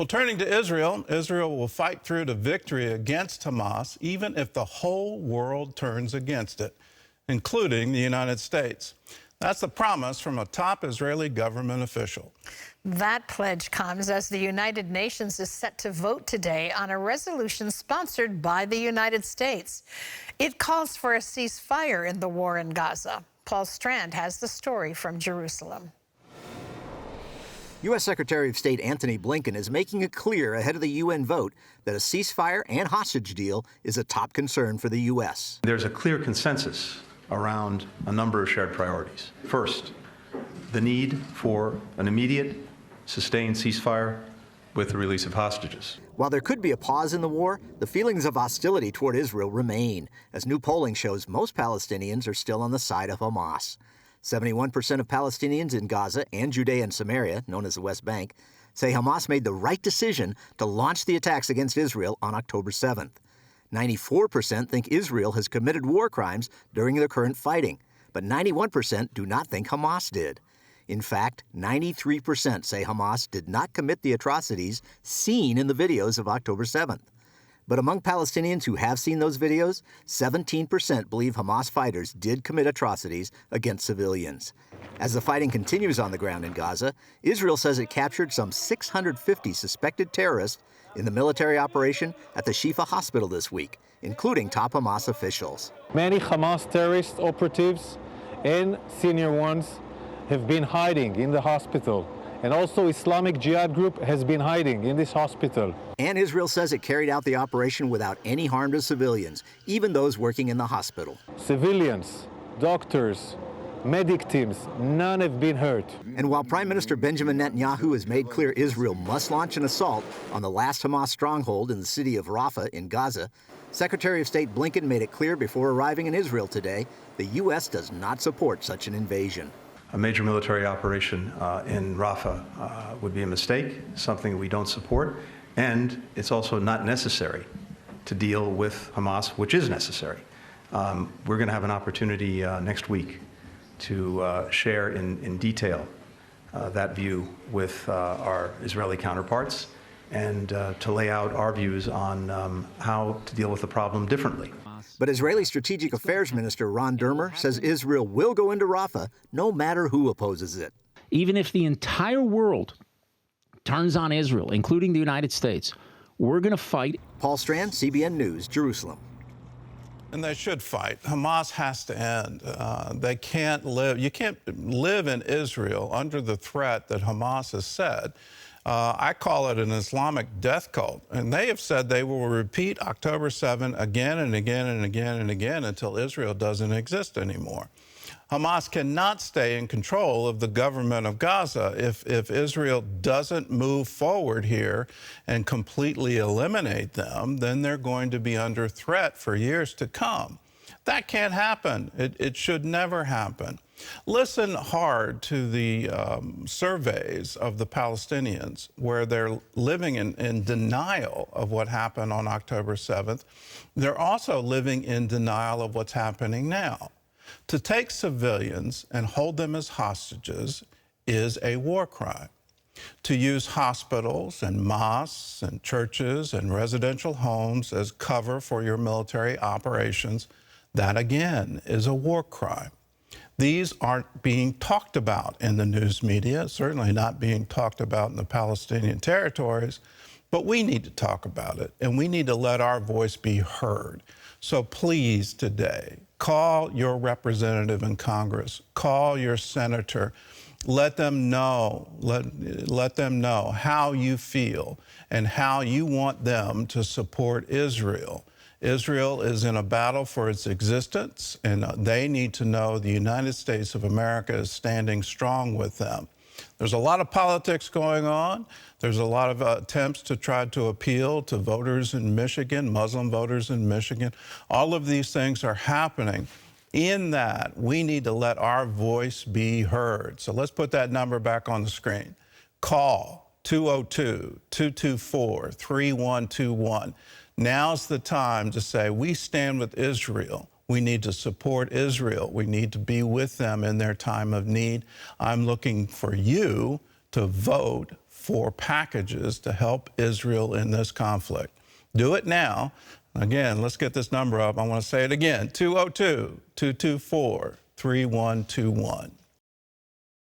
Well, turning to Israel, Israel will fight through to victory against Hamas, even if the whole world turns against it, including the United States. That's the promise from a top Israeli government official. That pledge comes as the United Nations is set to vote today on a resolution sponsored by the United States. It calls for a ceasefire in the war in Gaza. Paul Strand has the story from Jerusalem. U.S. Secretary of State Antony Blinken is making it clear ahead of the UN vote that a ceasefire and hostage deal is a top concern for the U.S. There's a clear consensus around a number of shared priorities. First, the need for an immediate, sustained ceasefire with the release of hostages. While there could be a pause in the war, the feelings of hostility toward Israel remain, as new polling shows most Palestinians are still on the side of Hamas. 71% of Palestinians in Gaza and Judea and Samaria, known as the West Bank, say Hamas made the right decision to launch the attacks against Israel on October 7th. 94% think Israel has committed war crimes during the current fighting, but 91% do not think Hamas did. In fact, 93% say Hamas did not commit the atrocities seen in the videos of October 7th. But among Palestinians who have seen those videos, 17% believe Hamas fighters did commit atrocities against civilians. As the fighting continues on the ground in Gaza, Israel says it captured some 650 suspected terrorists in the military operation at the Shifa hospital this week, including top Hamas officials. Many Hamas terrorist operatives and senior ones have been hiding in the hospital. And also Islamic Jihad group has been hiding in this hospital. And Israel says it carried out the operation without any harm to civilians, even those working in the hospital. Civilians, doctors, medic teams, none have been hurt. And while Prime Minister Benjamin Netanyahu has made clear Israel must launch an assault on the last Hamas stronghold in the city of Rafah in Gaza, Secretary of State Blinken made it clear before arriving in Israel today the U.S. does not support such an invasion. A major military operation in Rafah would be a mistake, something we don't support, and it's also not necessary to deal with Hamas, which is necessary. We're going to have an opportunity next week to share in detail that view with our Israeli counterparts and to lay out our views on how to deal with the problem differently. But Israeli Strategic Affairs Minister Ron Dermer says Israel will go into Rafah no matter who opposes it. Even if the entire world turns on Israel, including the United States, we're going to fight. Paul Strand, CBN News, Jerusalem. And they should fight. Hamas has to end. They can't live. You can't live in Israel under the threat that Hamas has said. I call it an Islamic death cult. And they have said they will repeat October 7 again and again and again and again until Israel doesn't exist anymore. Hamas cannot stay in control of the government of Gaza. If Israel doesn't move forward here and completely eliminate them, then they're going to be under threat for years to come. That can't happen. It should never happen. Listen hard to the surveys of the Palestinians where they're living in denial of what happened on October 7th. They're also living in denial of what's happening now. To take civilians and hold them as hostages is a war crime. To use hospitals and mosques and churches and residential homes as cover for your military operations, that again is a war crime. These aren't being talked about in the news media, certainly not being talked about in the Palestinian territories, but we need to talk about it, and we need to let our voice be heard. So please today, call your representative in Congress, call your senator, let them know how you feel and how you want them to support Israel. Israel is in a battle for its existence, and they need to know the United States of America is standing strong with them. There's a lot of politics going on. There's a lot of attempts to try to appeal to voters in Michigan, Muslim voters in Michigan. All of these things are happening. In that, we need to let our voice be heard. So let's put that number back on the screen. Call 202-224-3121. Now's the time to say we stand with Israel. We need to support Israel. We need to be with them in their time of need. I'm looking for you to vote for for packages to help Israel in this conflict. Do it now. Again, let's get this number up. I want to say it again, 202-224-3121.